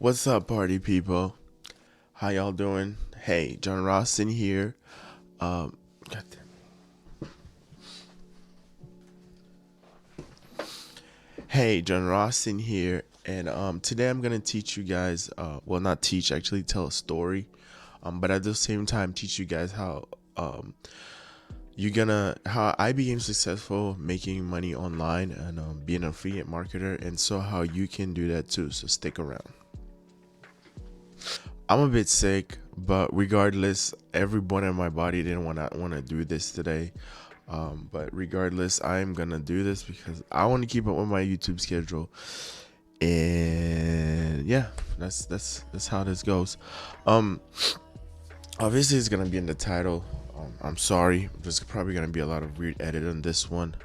What's up, party people? How y'all doing? Hey, John Ross in here. Um, hey, John Ross in here, and today I'm gonna teach you guys. Well, not teach, actually tell a story. But at the same time, teach you guys how how I became successful making money online and being an affiliate marketer, and so how you can do that too. So stick around. I'm a bit sick, but regardless, every bone in my body didn't want to do this today. But regardless, I'm gonna do this because I want to keep up with my YouTube schedule, and yeah, that's how this goes. Um, Obviously, it's gonna be in the title. I'm sorry, there's probably gonna be a lot of weird edit on this one.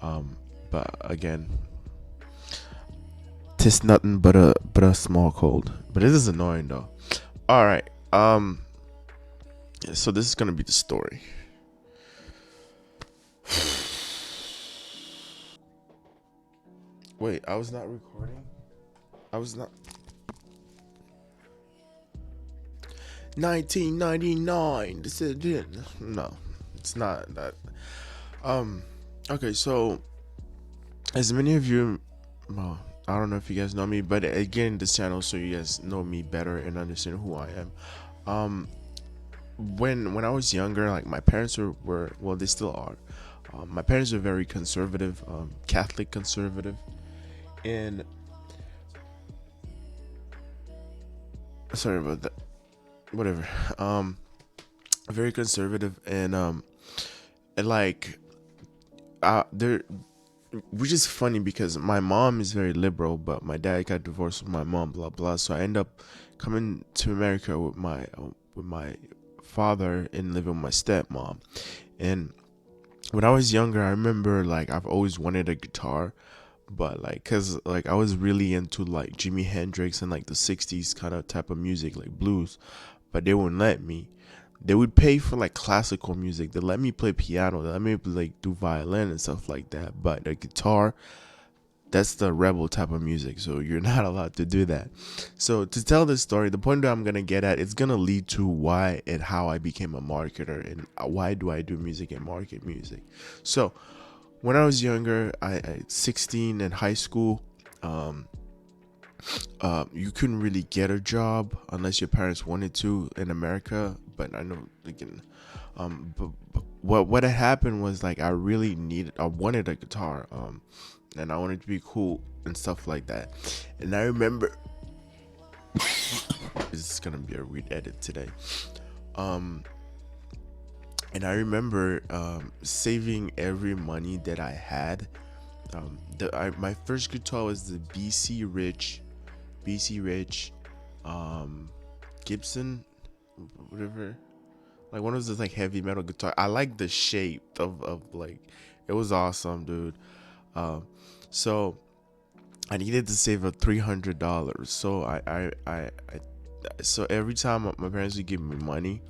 Um, but again, tis nothing but a small cold. But it is annoying though. All right. So this is gonna be the story. Wait, I was not recording. I was not. 1999. This is it. No, it's not that. Um. Okay, so as many of you, well, I don't know if you guys know me, but again, this channel so you guys know me better and understand who I am. Um, when I was younger, like my parents were well, they still are. My parents are very conservative, Catholic conservative, and sorry about that. Whatever. Very conservative, and like, they're which is funny because my mom is very liberal, but my dad got divorced with my mom, blah blah. So I end up coming to America with my father and living with my stepmom. And when I was younger, I remember like I've always wanted a guitar, but like cuz like I was really into like Jimi Hendrix and like the 60s kind of type of music, like blues, but they wouldn't let me. They would pay for like classical music. They let me play piano. They let me like do violin and stuff like that. But the guitar, that's the rebel type of music, so you're not allowed to do that. So to tell this story, the point that I'm gonna get at, it's gonna lead to why and how I became a marketer and why do I do music and market music. So when I was younger, I 16 in high school, um, you couldn't really get a job unless your parents wanted to in America. But I know, again, but what had happened was like I wanted a guitar, and I wanted to be cool and stuff like that. And I remember, this is gonna be a weird edit today. Um, and I remember saving every money that I had. My first guitar was the BC Rich, um, Gibson, whatever. Like one of those like heavy metal guitar. I like the shape of like, it was awesome, dude. Um, so I needed to save up $300. So so every time my parents would give me money,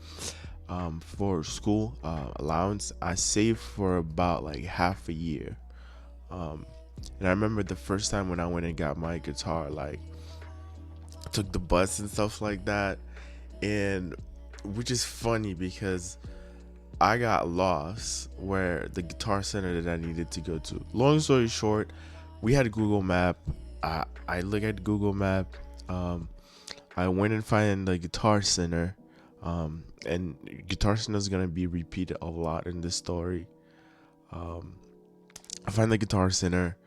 for school allowance, I saved for about like half a year. Um, and I remember the first time when I went and got my guitar, like I took the bus and stuff like that, and which is funny because I got lost where the guitar center that I needed to go to. Long story short, we had a Google Map. I look at Google Map. Um, I went and find the Guitar Center. And Guitar Center is gonna be repeated a lot in this story. Um, I find the Guitar Center,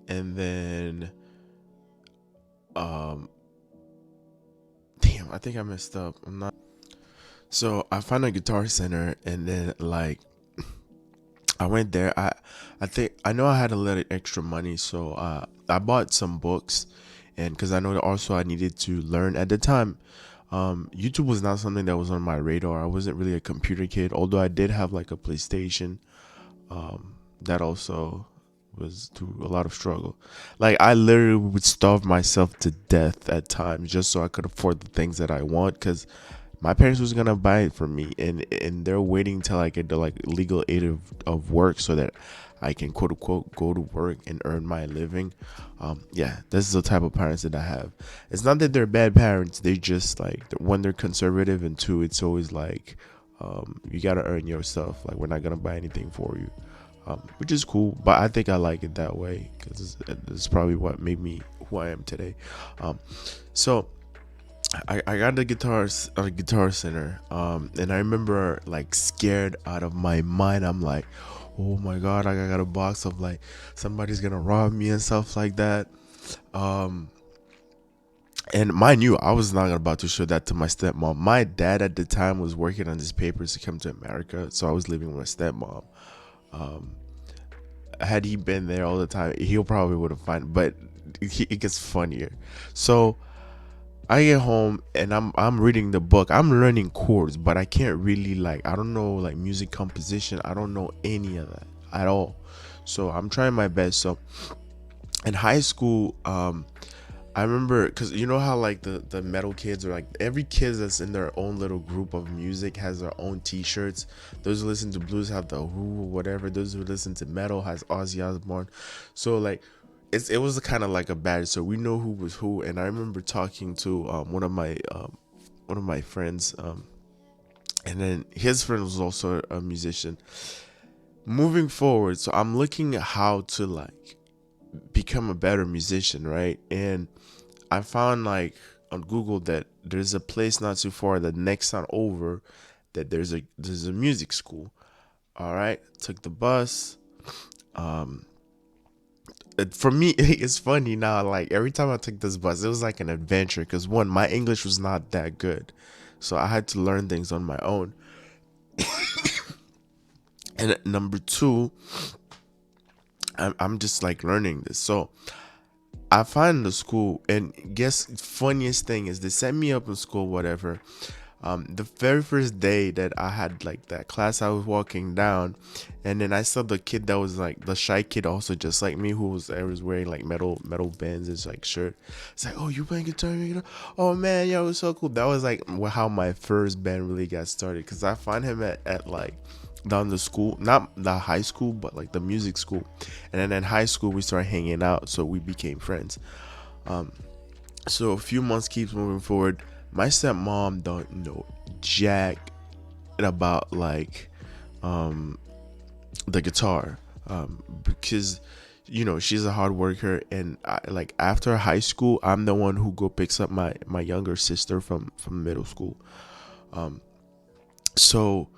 and then um, damn, I think I messed up. I'm not. So I found a Guitar Center, and then like I went there. I think I know I had a little extra money, so I bought some books, and because I know that also I needed to learn at the time. YouTube was not something that was on my radar. I wasn't really a computer kid, although I did have like a PlayStation. That also was through a lot of struggle. Like I literally would starve myself to death at times just so I could afford the things that I want, because my parents was gonna buy it for me, and they're waiting till I get the like legal aid of work so that I can quote unquote go to work and earn my living. Yeah, this is the type of parents that I have. It's not that they're bad parents, they just like, one, they're conservative, and two, it's always like, you gotta earn your stuff, like we're not gonna buy anything for you, which is cool, but I think I like it that way because it's probably what made me who I am today. So I got the guitars at a Guitar Center, and I remember like scared out of my mind. I'm like, oh my god, I got a box of like somebody's gonna rob me and stuff like that. Um, and mind you, I was not about to show that to my stepmom. My dad at the time was working on his papers to come to America, so I was living with my stepmom. Um, had he been there all the time, he'll probably would have found. But it gets funnier. So I get home and I'm reading the book. I'm learning chords, but I can't really, like, I don't know like music composition. I don't know any of that at all. So I'm trying my best. So in high school, I remember, because you know how like the metal kids, are like every kid that's in their own little group of music has their own t-shirts. Those who listen to blues have the Who or whatever. Those who listen to metal has Ozzy Osbourne. So like it was kind of like a badge, so we know who was who. And I remember talking to one of my friends, and then his friend was also a musician. Moving forward, so I'm looking at how to like become a better musician, right? And I found like on Google that there's a place not too far, the next town over, that there's a music school. All right, took the bus. Um, for me, it's funny now. Like every time I took this bus, it was like an adventure. Cause one, my English was not that good, so I had to learn things on my own. And number two, I'm just like learning this. So I find the school, and guess funniest thing is they set me up in school, whatever. The very first day that I had like that class, I was walking down, and then I saw the kid that was like the shy kid, also just like me, who was, I was wearing like metal bands, his like shirt. It's like, oh, you playing guitar? You know? Oh man, yeah, it was so cool. That was like how my first band really got started, because I find him at like down the school, not the high school, but like the music school. And then in high school we started hanging out, so we became friends. So a few months keeps moving forward. My stepmom don't know jack about like the guitar, because she's a hard worker. And like after high school, I'm the one who go picks up my younger sister from middle school. So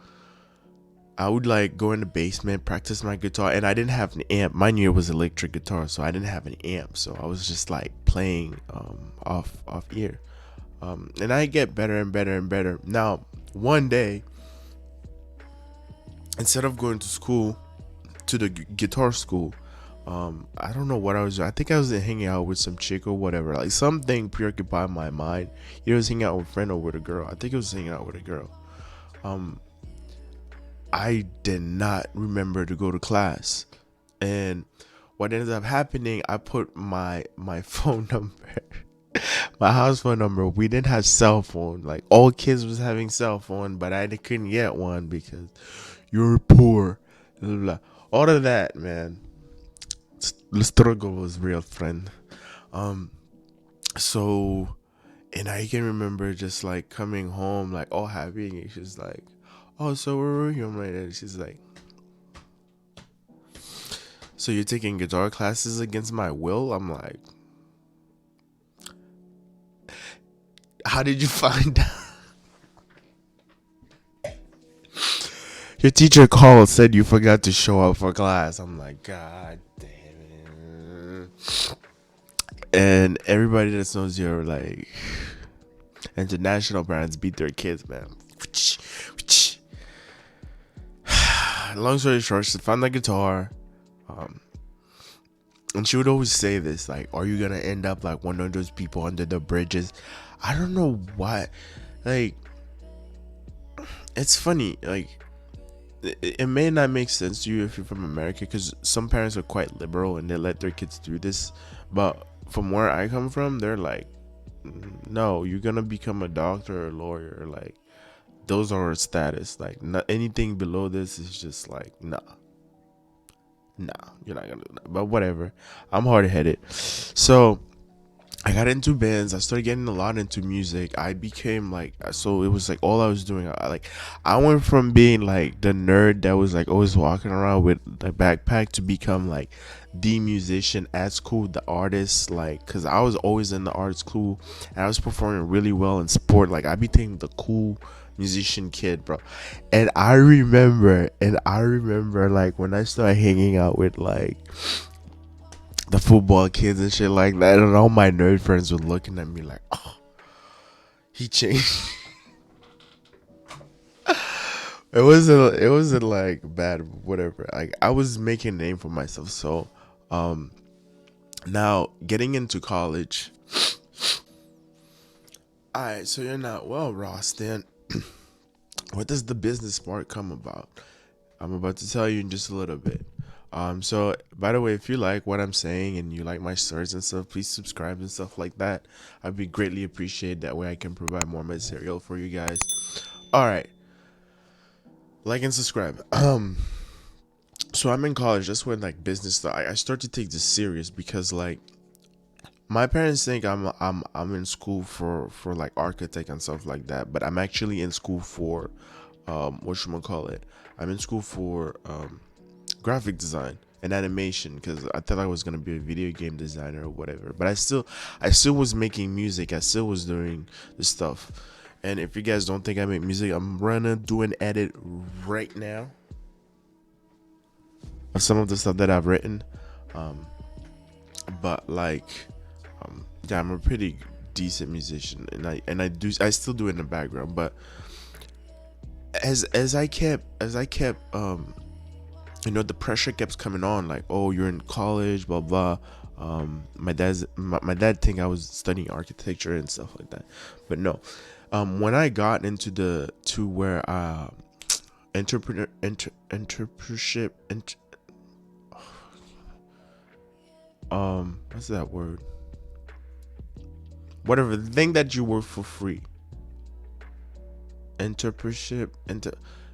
I would like go in the basement, practice my guitar, and I didn't have an amp. Mine year was electric guitar, so I didn't have an amp. So I was just like playing off ear, and I get better and better and better. Now, one day, instead of going to school, to the guitar school, I don't know what I was doing. I think I was hanging out with some chick or whatever. Like something preoccupied my mind. It was hanging out with a friend or with a girl. I think it was hanging out with a girl. Um, I did not remember to go to class, and what ended up happening, I put my phone number, my house phone number. We didn't have cell phone. Like all kids was having cell phone, but I couldn't get one because you're poor. Blah, blah, blah. All of that, man. The struggle was real, friend. Um, so, and I can remember just like coming home, like all happy, and she's like, "Oh, so where were you?" I'm like, and she's like, "So you're taking guitar classes against my will?" I'm like, "How did you find out?" Your teacher called, said you forgot to show up for class. I'm like, God damn it. And everybody that knows you're like international parents beat their kids, man. Long story short, she found the guitar. Um, and she would always say this, like, are you gonna end up like one of those people under the bridges? I don't know why. Like, it's funny. Like, it may not make sense to you if you're from America, because some parents are quite liberal and they let their kids do this. But from where I come from, they're like, no, you're gonna become a doctor or a lawyer. Like, those are our status. Like, not anything below this is just like, nah, Nah, you're not gonna do that. But whatever. I'm hard headed. So I got into bands. I started getting a lot into music. I became like, so it was like all I was doing. I went from being like the nerd that was like always walking around with the backpack to become like the musician at school, the artist. Like, cause I was always in the art school and I was performing really well in sport. Like, I became the cool musician kid, bro. And I remember like when I started hanging out with like the football kids and shit like that, and all my nerd friends were looking at me like, "Oh, he changed." It wasn't like bad, whatever. Like I was making a name for myself. So, um, now getting into college. All right, so you're not well, Ross. Then, what does the business part come about? I'm about to tell you in just a little bit. So by the way, if you like what I'm saying and you like my stories and stuff, please subscribe and stuff like that. I'd be greatly appreciated. That way I can provide more material for you guys. All right, like and subscribe. So I'm in college. That's when like business stuff. I start to take this serious because like my parents think I'm in school for like architect and stuff like that, but I'm actually in school for what should I call it? I'm in school for graphic design and animation because I thought I was gonna be a video game designer or whatever. But I still was making music. I still was doing the stuff. And if you guys don't think I make music, I'm gonna do an edit right now of some of the stuff that I've written. Um, but like, yeah, I'm a pretty decent musician, and I still do it in the background. But as I kept the pressure kept coming on, like, oh, you're in college, blah blah. My dad think I was studying architecture and stuff like that, but no. When I got into the to where entrepreneurship, what's that word? Whatever, the thing that you work for free. Entrepreneurship,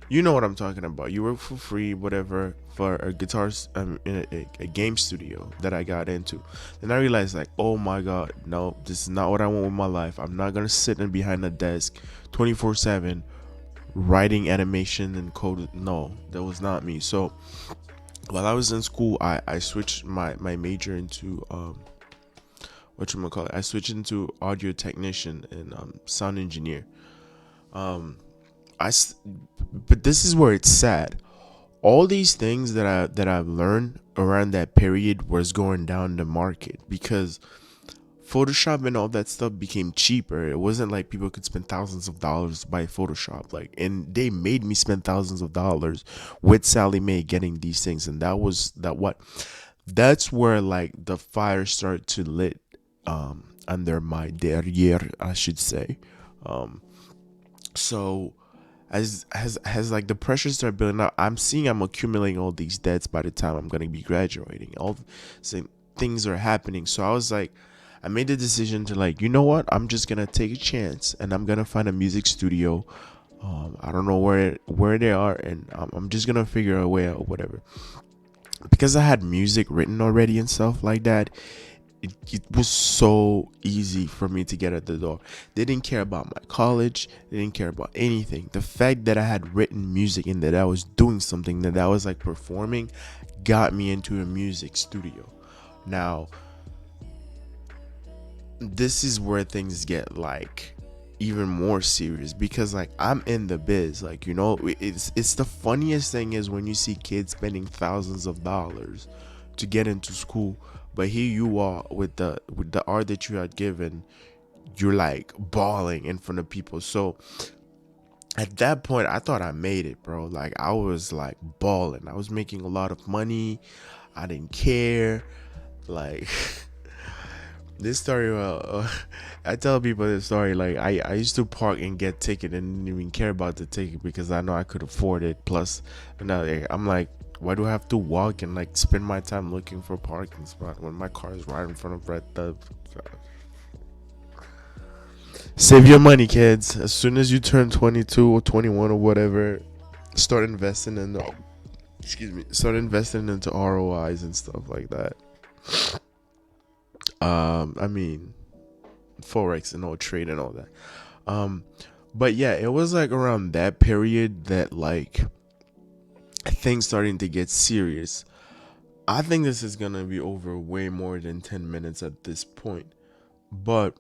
you know what I'm talking about. You work for free, whatever, for a in a game studio that I got into. Then I realized, like, oh my god, no, this is not what I want with my life. I'm not gonna sit and behind a desk 24/7 writing animation and code. No, that was not me. So while I was in school, I switched my major into what you call it. I switched into audio technician and sound engineer. Um, but this is where it's sad. All these things that I've learned around that period was going down the market because Photoshop and all that stuff became cheaper. It wasn't like people could spend thousands of dollars to buy Photoshop. Like, and they made me spend thousands of dollars with Sally Mae getting these things, and that's where like the fire started to lit under my derriere, I should say. Um, so as like the pressure started building up, I'm accumulating all these debts by the time I'm gonna be graduating. All same things are happening. So I made the decision to, like, you know what? I'm just gonna take a chance and I'm gonna find a music studio. I don't know where they are, and I'm just gonna figure a way out, whatever. Because I had music written already and stuff like that, it was so easy for me to get at the door. They didn't care about my college. They didn't care about anything. The fact that I had written music and that I was doing something, that I was like performing, got me into a music studio. Now, this is where things get like even more serious because like I'm in the biz, like, it's the funniest thing is when you see kids spending thousands of dollars to get into school, but here you are with the art that you had given, you're like bawling in front of people. So at that point I thought I made it, bro. Like, I was like bawling. I was making a lot of money. I didn't care, like. This story, I tell people this story. Like, I used to park and get ticket and didn't even care about the ticket because I know I could afford it. Plus, now I'm like, why do I have to walk and like spend my time looking for a parking spot when my car is right in front of the. Save your money, kids. As soon as you turn 22 or 21 or whatever, start investing excuse me, start investing into ROIs and stuff like that. I mean, forex and all trade and all that. Um, but yeah, it was like around that period that like things starting to get serious. I think this is gonna be over way more than 10 minutes at this point. But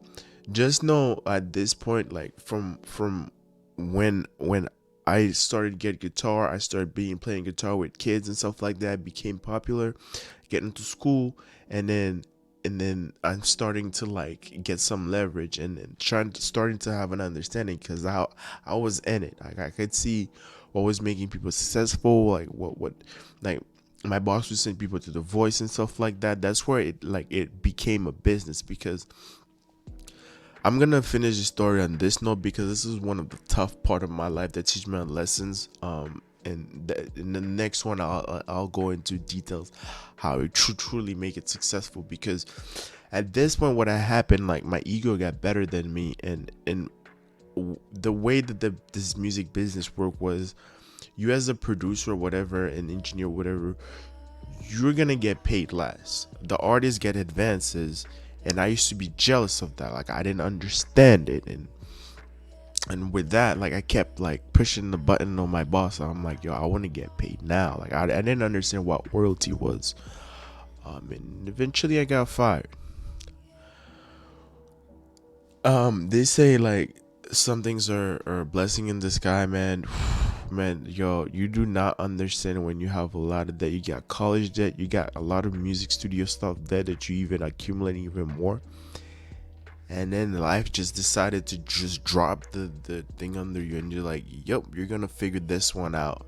just know at this point, like from when I started get guitar, I started being playing guitar with kids and stuff like that, became popular, getting to school, and then I'm starting to like get some leverage and trying to starting to have an understanding because I was in it. Like I could see what was making people successful, like what like my boss would send people to The Voice and stuff like that. That's where it became a business because I'm gonna finish the story on this note because this is one of the tough part of my life that teach me lessons. And in the next one, I'll go into details how it truly make it successful. Because at this point, what had happened, like my ego got better than me, and the way that this music business work was, you as a producer, whatever, an engineer, whatever, you're gonna get paid less. The artists get advances, and I used to be jealous of that. Like I didn't understand it, and with that, like I kept like pushing the button on my boss. I'm like, yo, I want to get paid now. Like I didn't understand what royalty was. And eventually I got fired. They say like some things are a blessing in the sky, man. Man, yo, you do not understand when you have a lot of debt. You got college debt, you got a lot of music studio stuff debt that you even accumulating even more. And then life just decided to just drop the thing under you, and you're like, yep, you're gonna figure this one out.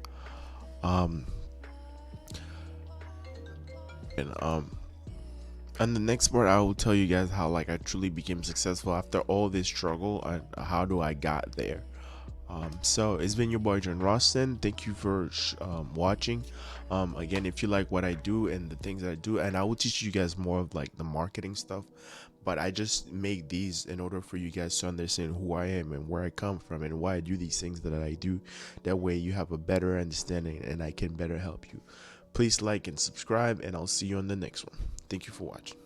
Um, and and the next part, I will tell you guys how like I truly became successful after all this struggle and how do I got there. So it's been your boy John Roston. Thank you for watching. Again, if you like what I do and the things that I do, and I will teach you guys more of like the marketing stuff, but I just make these in order for you guys to understand who I am and where I come from and why I do these things that I do. That way you have a better understanding and I can better help you. Please like and subscribe, and I'll see you on the next one. Thank you for watching.